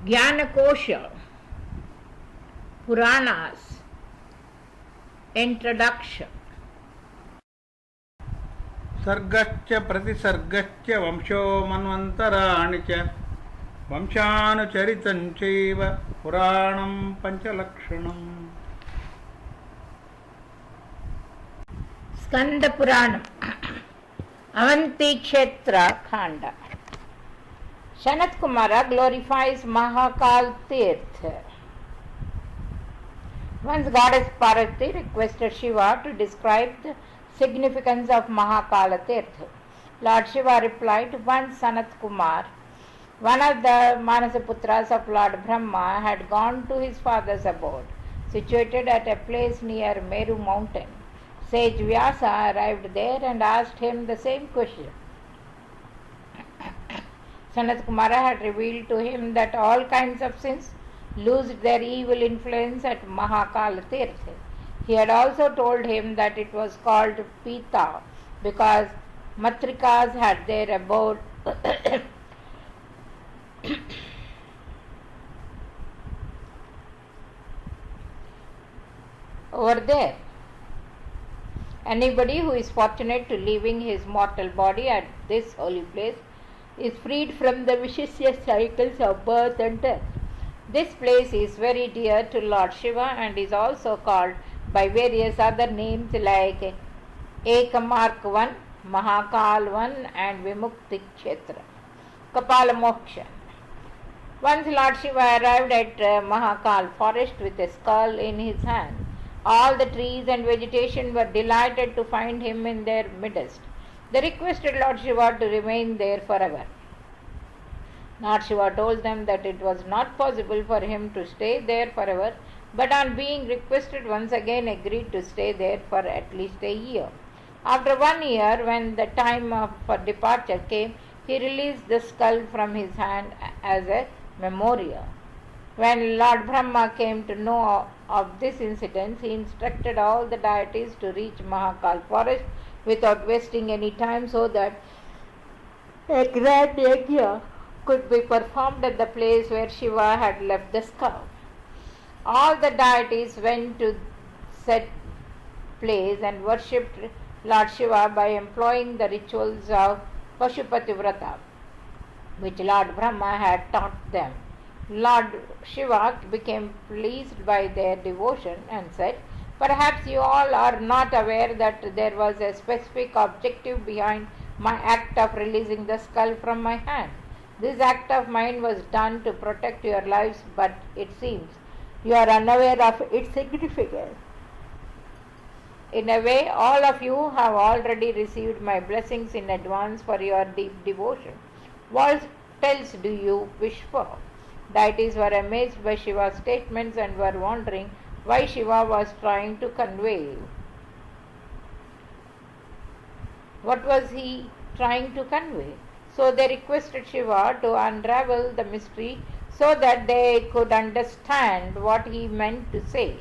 Jnanakosha Puranas Introduction. सर्गच्च प्रतिसर्गच्च वंशो मन्वन्तराणि च वंशानुचरितं चैव पुराणं पञ्चलक्षणम्. Skanda Purana Avanti Kshetra Khanda. Sanat Kumara glorifies Mahakal Tirtha. Once goddess Parvati requested Shiva to describe the significance of Mahakala Tirtha. Lord Shiva replied, once Sanat Kumar, one of the Manasaputras of Lord Brahma, had gone to his father's abode, situated at a place near Meru mountain. Sage Vyasa arrived there and asked him the same question. Sanat Kumara had revealed to him that all kinds of sins lose their evil influence at Mahakala Tirtha. He had also told him that it was called Pita because Matrikas had their abode over there. Anybody who is fortunate to leaving his mortal body at this holy place is freed from the vicious cycles of birth and death. This place is very dear to Lord Shiva and is also called by various other names like Ekamark-1, Mahakal-1 and Vimukti Kshetra. Kapala Moksha. Once Lord Shiva arrived at Mahakal forest with a skull in his hand. All the trees and vegetation were delighted to find him in their midst. They requested Lord Shiva to remain there forever. Lord Shiva told them that it was not possible for him to stay there forever, but on being requested once again agreed to stay there for at least a year. After 1 year, when the time for departure came, he released the skull from his hand as a memorial. When Lord Brahma came to know of this incident, he instructed all the deities to reach Mahakal forest without wasting any time so that a grand yajna could be performed at the place where Shiva had left the skull. All the deities went to said place and worshipped Lord Shiva by employing the rituals of Pashupati Vrata, which Lord Brahma had taught them. Lord Shiva became pleased by their devotion and said, perhaps you all are not aware that there was a specific objective behind my act of releasing the skull from my hand. This act of mine was done to protect your lives, but it seems you are unaware of its significance. In a way, all of you have already received my blessings in advance for your deep devotion. What else do you wish for? Deities were amazed by Shiva's statements and were wondering why Shiva was trying to convey. What was he trying to convey? So they requested Shiva to unravel the mystery so that they could understand what he meant to say.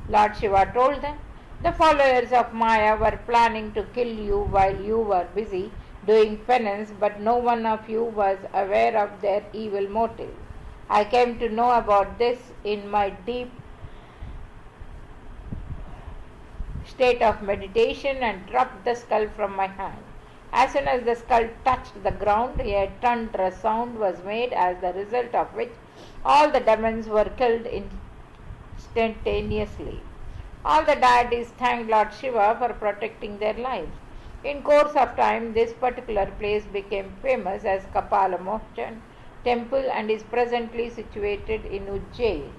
Lord Shiva told them, the followers of Maya were planning to kill you while you were busy doing penance, but no one of you was aware of their evil motive. I came to know about this in my deep state of meditation and dropped the skull from my hand. As soon as the skull touched the ground, a thunderous sound was made, as the result of which all the demons were killed instantaneously. All the deities thanked Lord Shiva for protecting their lives. In course of time, this particular place became famous as Kapala Moksha temple and is presently situated in Ujjain.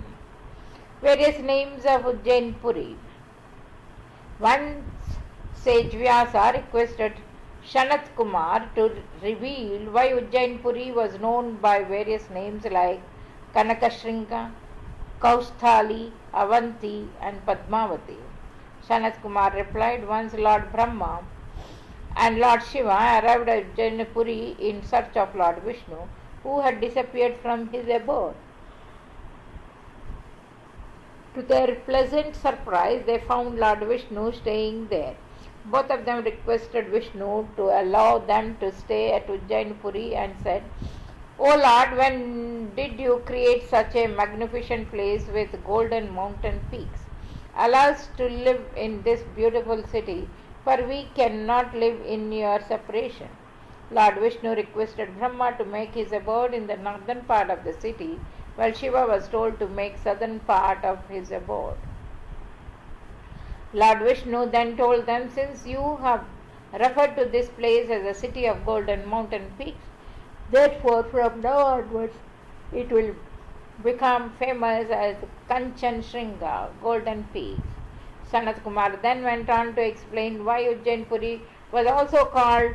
Various names of Ujjain Puri. Once Sage Vyasa requested Sanat Kumar to reveal why Ujjain Puri was known by various names like Kanakashringa, Kausthali, Avanti and Padmavati. Sanat Kumar replied, once Lord Brahma and Lord Shiva arrived at Ujjain Puri in search of Lord Vishnu, who had disappeared from his abode. To their pleasant surprise, they found Lord Vishnu staying there. Both of them requested Vishnu to allow them to stay at Ujjain Puri and said, O Lord, when did you create such a magnificent place with golden mountain peaks? Allow us to live in this beautiful city, for we cannot live in your separation. Lord Vishnu requested Brahma to make his abode in the northern part of the city, while Shiva was told to make southern part of his abode. Lord Vishnu then told them, since you have referred to this place as a city of golden mountain peaks, therefore from now onwards it will become famous as Kanchan Shringa, golden peaks. Sanat Kumar then went on to explain why Ujjain Puri was also called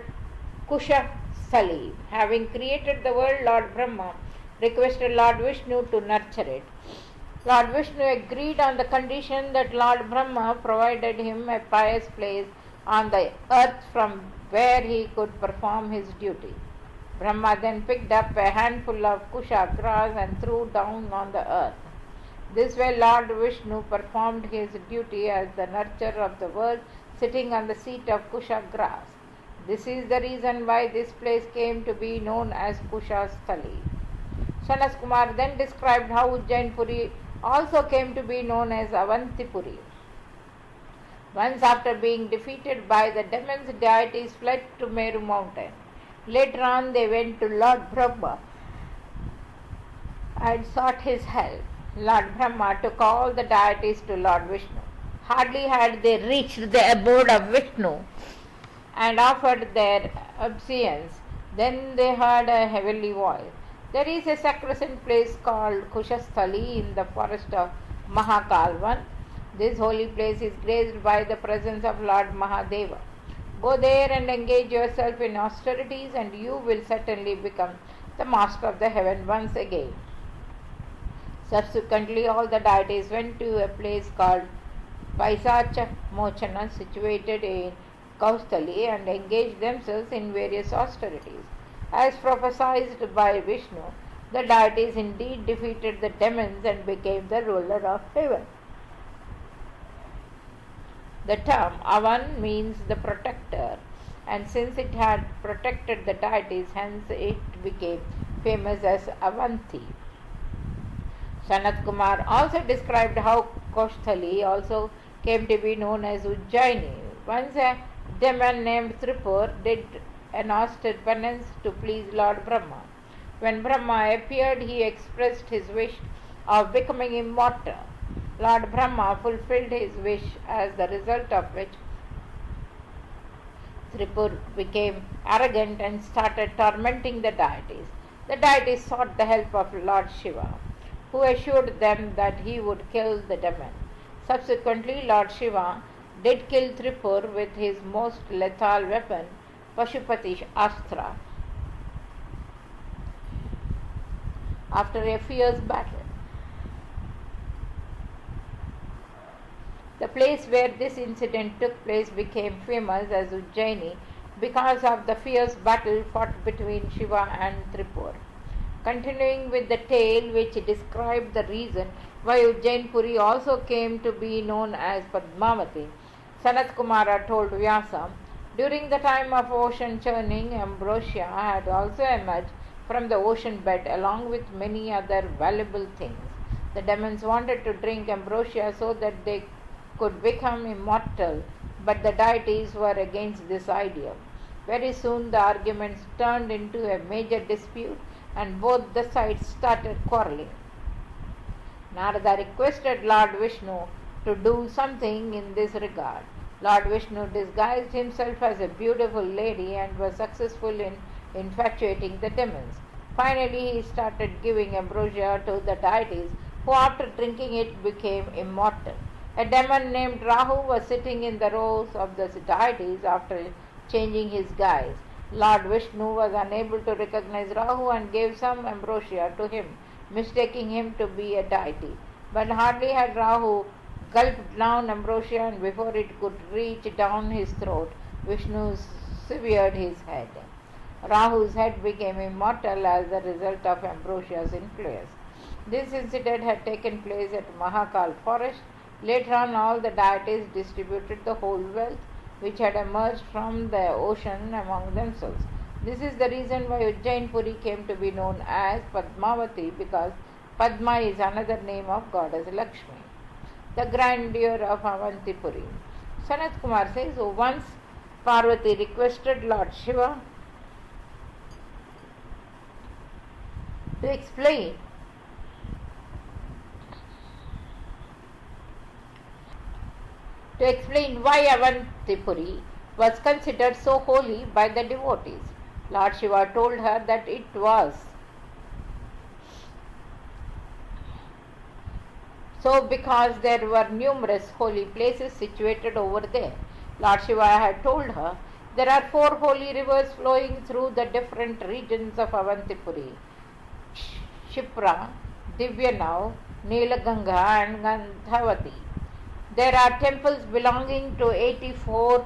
Kusha Sali. Having created the world, Lord Brahma requested Lord Vishnu to nurture it. Lord Vishnu agreed on the condition that Lord Brahma provided him a pious place on the earth from where he could perform his duty. Brahma then picked up a handful of kusha grass and threw down on the earth. This way Lord Vishnu performed his duty as the nurturer of the world, sitting on the seat of kusha grass. This is the reason why this place came to be known as Kusha Sthali. Sanas Kumar then described how Ujjain Puri also came to be known as Avantipuri. Once after being defeated by the demons, deities fled to Meru mountain. Later on they went to Lord Brahma and sought his help. Lord Brahma took all the deities to Lord Vishnu. Hardly had they reached the abode of Vishnu and offered their obeisance, then they heard a heavenly voice. There is a sacrosanct place called Kushasthali in the forest of Mahakalvan. This holy place is graced by the presence of Lord Mahadeva. Go there and engage yourself in austerities, and you will certainly become the master of the heaven once again. Subsequently, all the deities went to a place called Paisacha Mochana, situated in Kaustali, and engaged themselves in various austerities. As prophesied by Vishnu, the deities indeed defeated the demons and became the ruler of heaven. The term Avan means the protector, and since it had protected the deities, hence it became famous as Avanti. Sanat Kumar also described how Kaustali also came to be known as Ujjaini. Once a demon named Tripur did an austere penance to please Lord Brahma. When Brahma appeared, he expressed his wish of becoming immortal. Lord Brahma fulfilled his wish, as the result of which Tripur became arrogant and started tormenting the deities. The deities sought the help of Lord Shiva, who assured them that he would kill the demon. Subsequently, Lord Shiva did kill Tripur with his most lethal weapon, Pashupati Astra, after a fierce battle. The place where this incident took place became famous as Ujjaini because of the fierce battle fought between Shiva and Tripur. Continuing with the tale which described the reason why Ujjain Puri also came to be known as Padmavati, Sanat Kumara told Vyasa, during the time of ocean churning, ambrosia had also emerged from the ocean bed along with many other valuable things. The demons wanted to drink ambrosia so that they could become immortal, but the deities were against this idea. Very soon the arguments turned into a major dispute and both the sides started quarreling. Narada requested Lord Vishnu to do something in this regard. Lord Vishnu disguised himself as a beautiful lady and was successful in infatuating the demons. Finally, he started giving ambrosia to the deities, who after drinking it became immortal. A demon named Rahu was sitting in the rows of the deities after changing his guise. Lord Vishnu was unable to recognize Rahu and gave some ambrosia to him, mistaking him to be a deity. But hardly had Rahu gulped down ambrosia, and before it could reach down his throat, Vishnu severed his head. Rahu's head became immortal as a result of ambrosia's influence. This incident had taken place at Mahakal forest. Later on, all the deities distributed the whole wealth which had emerged from the ocean among themselves. This is the reason why Ujjain Puri came to be known as Padmavati, because Padma is another name of goddess Lakshmi. The grandeur of Avantipuri. Sanat Kumar says, once Parvati requested Lord Shiva to explain why Avantipuri was considered so holy by the devotees. Lord Shiva told her that it was so because there were numerous holy places situated over there. Lord Shiva had told her there are 4 holy rivers flowing through the different regions of Avantipuri: Shipra, Divyanav, Nilaganga and Gandhavati. There are temples belonging to 84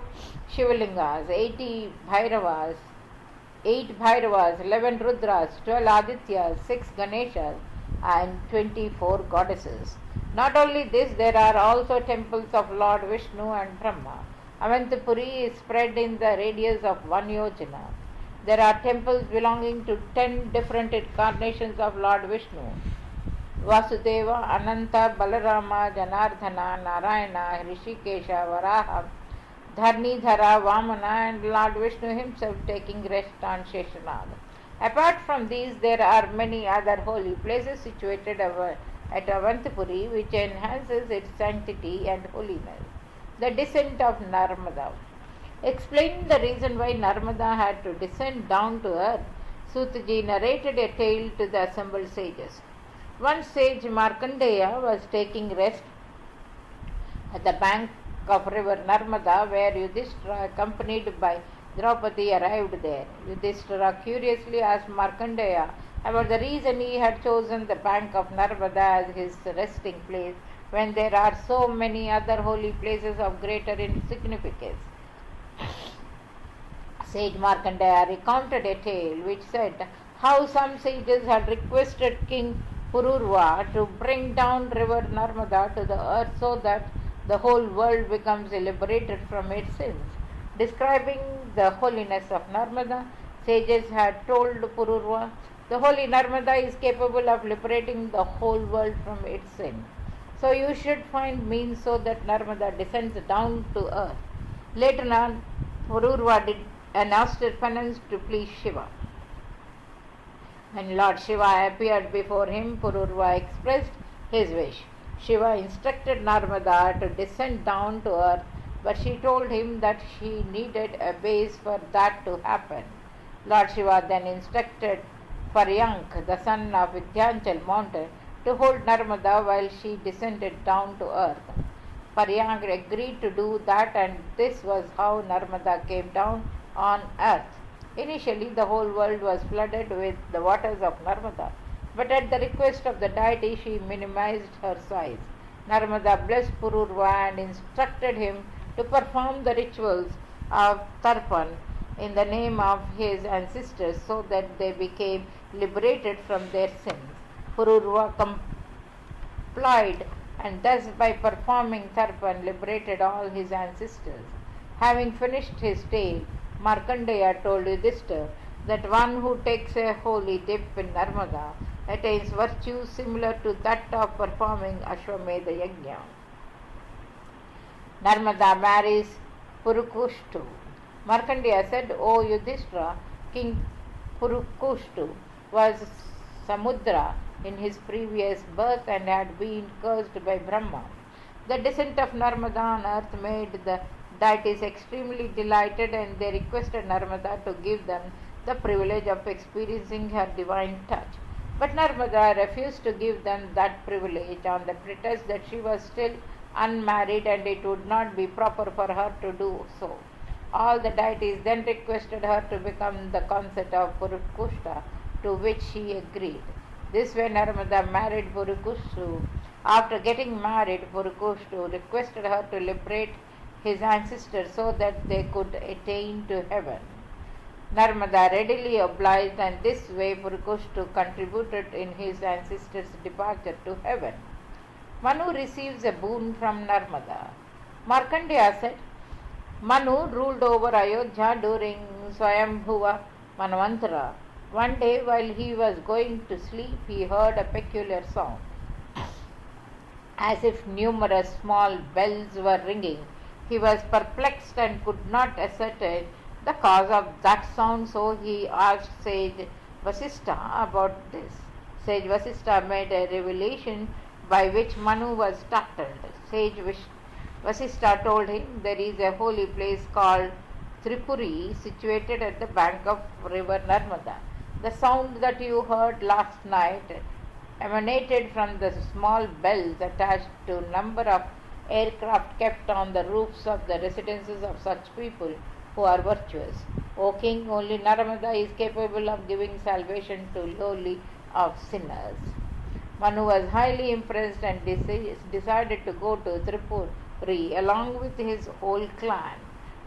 Shivalingas, 8 Bhairavas, 11 Rudras, 12 Adityas, 6 Ganeshas and 24 goddesses. Not only this, there are also temples of Lord Vishnu and Brahma. Avantipuri is spread in the radius of 1 yojana. There are temples belonging to 10 different incarnations of Lord Vishnu: Vasudeva, Ananta, Balarama, Janardhana, Narayana, Hrishikesha, Varaha, Dharnidhara, Vamana and Lord Vishnu himself taking rest on Sheshanag. Apart from these, there are many other holy places situated at Avantipuri, which enhances its sanctity and holiness. The descent of Narmada. Explaining the reason why Narmada had to descend down to earth, Sutaji narrated a tale to the assembled sages. One sage, Markandeya, was taking rest at the bank of river Narmada, where Yudhishthira, accompanied by Draupadi, arrived there. Yudhishthira curiously asked Markandeya about the reason he had chosen the bank of Narmada as his resting place, when there are so many other holy places of greater significance. Sage Markandeya recounted a tale which said how some sages had requested King Pururva to bring down river Narmada to the earth so that the whole world becomes liberated from its sins. Describing the holiness of Narmada, sages had told Pururva, the holy Narmada is capable of liberating the whole world from its sin. So you should find means so that Narmada descends down to earth. Later on, Pururva did an austere penance to please Shiva. When Lord Shiva appeared before him, Pururva expressed his wish. Shiva instructed Narmada to descend down to earth, but she told him that she needed a base for that to happen. Lord Shiva then instructed Paryank, the son of Vindhyachal mountain, to hold Narmada while she descended down to earth. Paryank agreed to do that, and this was how Narmada came down on earth. Initially, the whole world was flooded with the waters of Narmada, but at the request of the deity, she minimized her size. Narmada blessed Pururva and instructed him to perform the rituals of Tarpan in the name of his ancestors so that they became liberated from their sins. Pururva complied, and thus by performing Tarpan liberated all his ancestors. Having finished his tale, Markandeya told Yudhishthira that one who takes a holy dip in Narmada attains virtues similar to that of performing Ashwamedha Yajna. Narmada marries Purukushtu. Markandeya said, O Yudhishthira, King Purukushtu was Samudra in his previous birth and had been cursed by Brahma. The descent of Narmada on earth made the deities extremely delighted, and they requested Narmada to give them the privilege of experiencing her divine touch. But Narmada refused to give them that privilege on the pretext that she was still unmarried and it would not be proper for her to do so. All the deities then requested her to become the consort of Purukushta, to which she agreed. This way Narmada married Purukushtu. After getting married, Purukushtu requested her to liberate his ancestors so that they could attain to heaven. Narmada readily obliged, and this way Purukushtu contributed in his ancestors' departure to heaven. Manu receives a boon from Narmada. Markandeya said, Manu ruled over Ayodhya during Swayambhuva Manvantara. One day while he was going to sleep, he heard a peculiar sound, as if numerous small bells were ringing. He was perplexed and could not ascertain the cause of that sound, so he asked sage Vasistha about this. Sage Vasistha made a revelation by which Manu was startled. Sage Vasistha told him there is a holy place called Tripuri situated at the bank of river Narmada. The sound that you heard last night emanated from the small bells attached to a number of aircraft kept on the roofs of the residences of such people who are virtuous. O king, only Narmada is capable of giving salvation to lowly of sinners. Manu was highly impressed and decided to go to Tripuri along with his whole clan.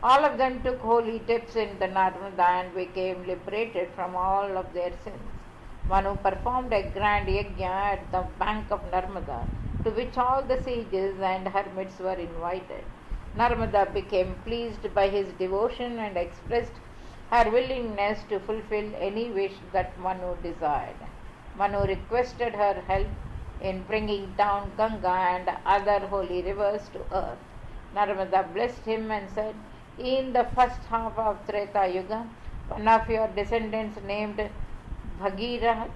All of them took holy dips in the Narmada and became liberated from all of their sins. Manu performed a grand yajna at the bank of Narmada, to which all the sages and hermits were invited. Narmada became pleased by his devotion and expressed her willingness to fulfill any wish that Manu desired. Manu requested her help in bringing down Ganga and other holy rivers to earth. Narmada blessed him and said, in the first half of Treta Yuga, one of your descendants named Bhagirath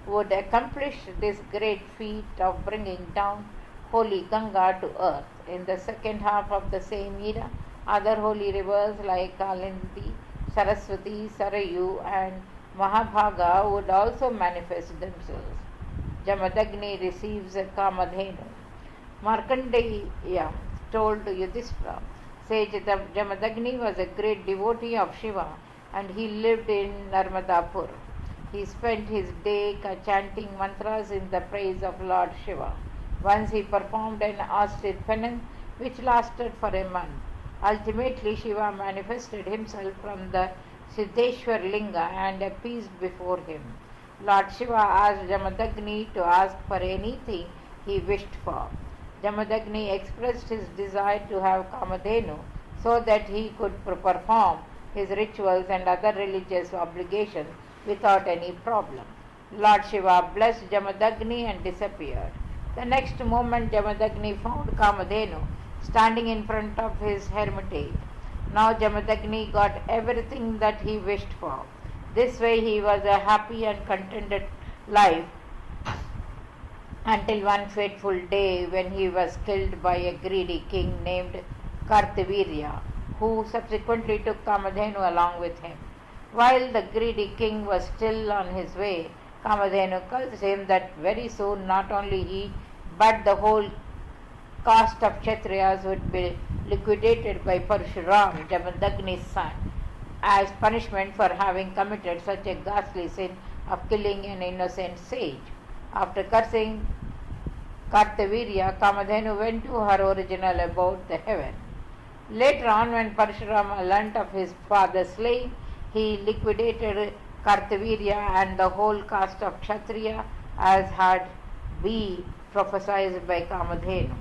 would accomplish this great feat of bringing down holy Ganga to earth. In the second half of the same era, other holy rivers like Kalindi, Saraswati, Sarayu and Mahabhaga would also manifest themselves. Jamadagni receives a Kamadhenu. Markandeya told Yudhishthira, sage Jamadagni was a great devotee of Shiva and he lived in Narmadapur. He spent his day chanting mantras in the praise of Lord Shiva. Once he performed an austere penance which lasted for a month. Ultimately, Shiva manifested himself from the Siddheshwar Linga and appeased before him. Lord Shiva asked Jamadagni to ask for anything he wished for. Jamadagni expressed his desire to have Kamadhenu so that he could perform his rituals and other religious obligations without any problem. Lord Shiva blessed Jamadagni and disappeared. The next moment Jamadagni found Kamadhenu standing in front of his hermitage. Now Jamadagni got everything that he wished for. This way he was a happy and contented life until one fateful day when he was killed by a greedy king named Kartavirya, who subsequently took Kamadhenu along with him. While the greedy king was still on his way, Kamadhenu cursed him that very soon not only he but the whole caste of Kshatriyas would be liquidated by Parshuram, Jamadagni's son, as punishment for having committed such a ghastly sin of killing an innocent sage. After cursing Kartavirya, Kamadhenu went to her original abode, the heaven. Later on, when Parshurama learnt of his father's slaying, he liquidated Kartavirya and the whole caste of Kshatriya as had been prophesied by Kamadhenu.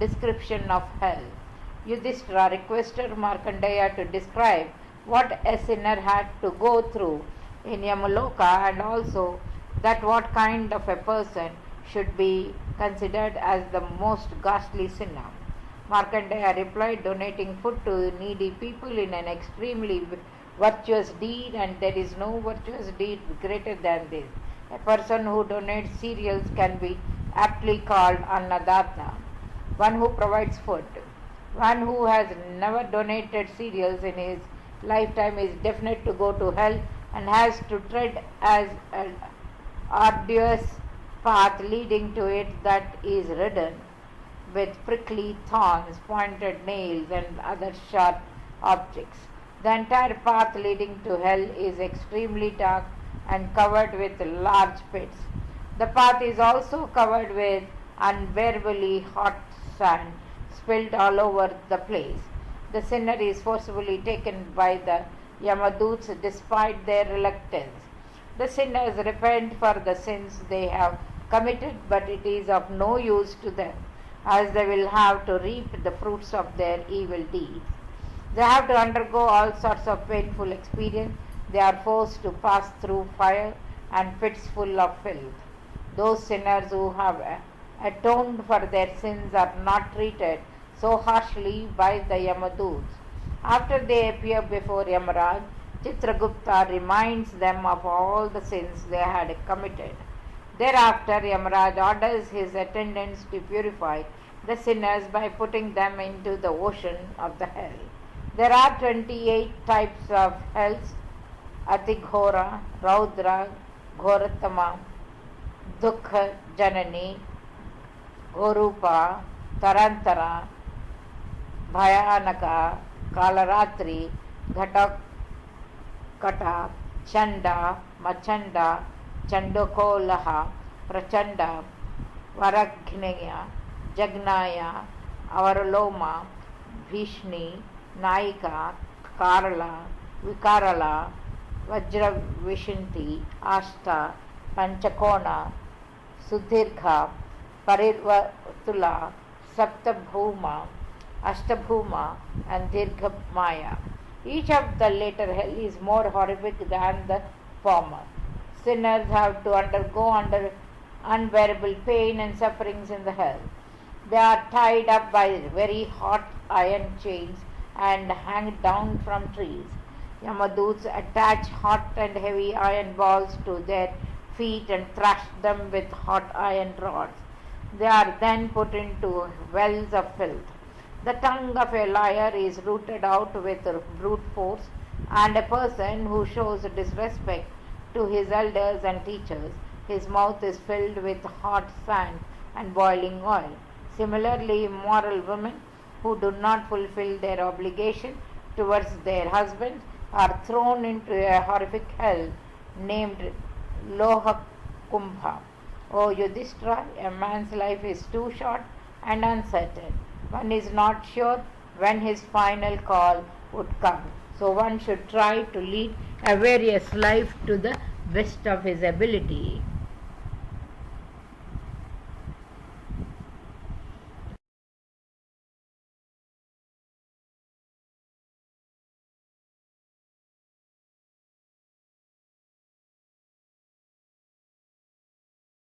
Description of hell. Yudhishthira requested Markandeya to describe what a sinner had to go through in Yamaloka and also that what kind of a person should be considered as the most ghastly sinner. Markandeya replied, donating food to needy people in an extremely virtuous deed, and there is no virtuous deed greater than this. A person who donates cereals can be aptly called Annadatta, one who provides food. One who has never donated cereals in his lifetime is destined to go to hell and has to tread as an arduous path leading to it that is ridden with prickly thorns, pointed nails, and other sharp objects. The entire path leading to hell is extremely dark and covered with large pits. The path is also covered with unbearably hot sand spilled all over the place. The sinner is forcibly taken by the Yamaduts despite their reluctance. The sinners repent for the sins they have committed, but it is of no use to them, as they will have to reap the fruits of their evil deeds. They have to undergo all sorts of painful experience They are forced to pass through fire and pits full of filth. Those sinners who have atoned for their sins are not treated so harshly by the Yamaduts. After they appear before Yamaraj, Chitragupta reminds them of all the sins they had committed. Thereafter, Yamaraj orders his attendants to purify the sinners by putting them into the ocean of the hell. There are 28 types of hells: Atighora, Raudra, Ghoratama, Dukha Janani, Gorupa, Tarantara, Bhayanaka, Kalaratri, Ghatakata, Chanda, Machanda, Chandokolaha, Prachanda, Varaghnaya, Jagnaya, Avaraloma, Bhishni, Naika, Karala, Vikarala, Vajravishinti, Ashta, Panchakona, Sudhirgha, Parirvatula, Saptabhuma, Ashtabhuma, and Dirghamaya. Each of the latter hell is more horrific than the former. Sinners have to undergo unbearable pain and sufferings in the hell. They are tied up by very hot iron chains and hang down from trees. Yamaduts attach hot and heavy iron balls to their feet and thrash them with hot iron rods. They are then put into wells of filth. The tongue of a liar is rooted out with brute force, and a person who shows disrespect to his elders and teachers, his mouth is filled with hot sand and boiling oil. Similarly, immoral women who do not fulfill their obligation towards their husbands are thrown into a horrific hell named Lohakumbha. O Yudhishthira, a man's life is too short and uncertain. One is not sure when his final call would come. So one should try to lead a various life to the best of his ability.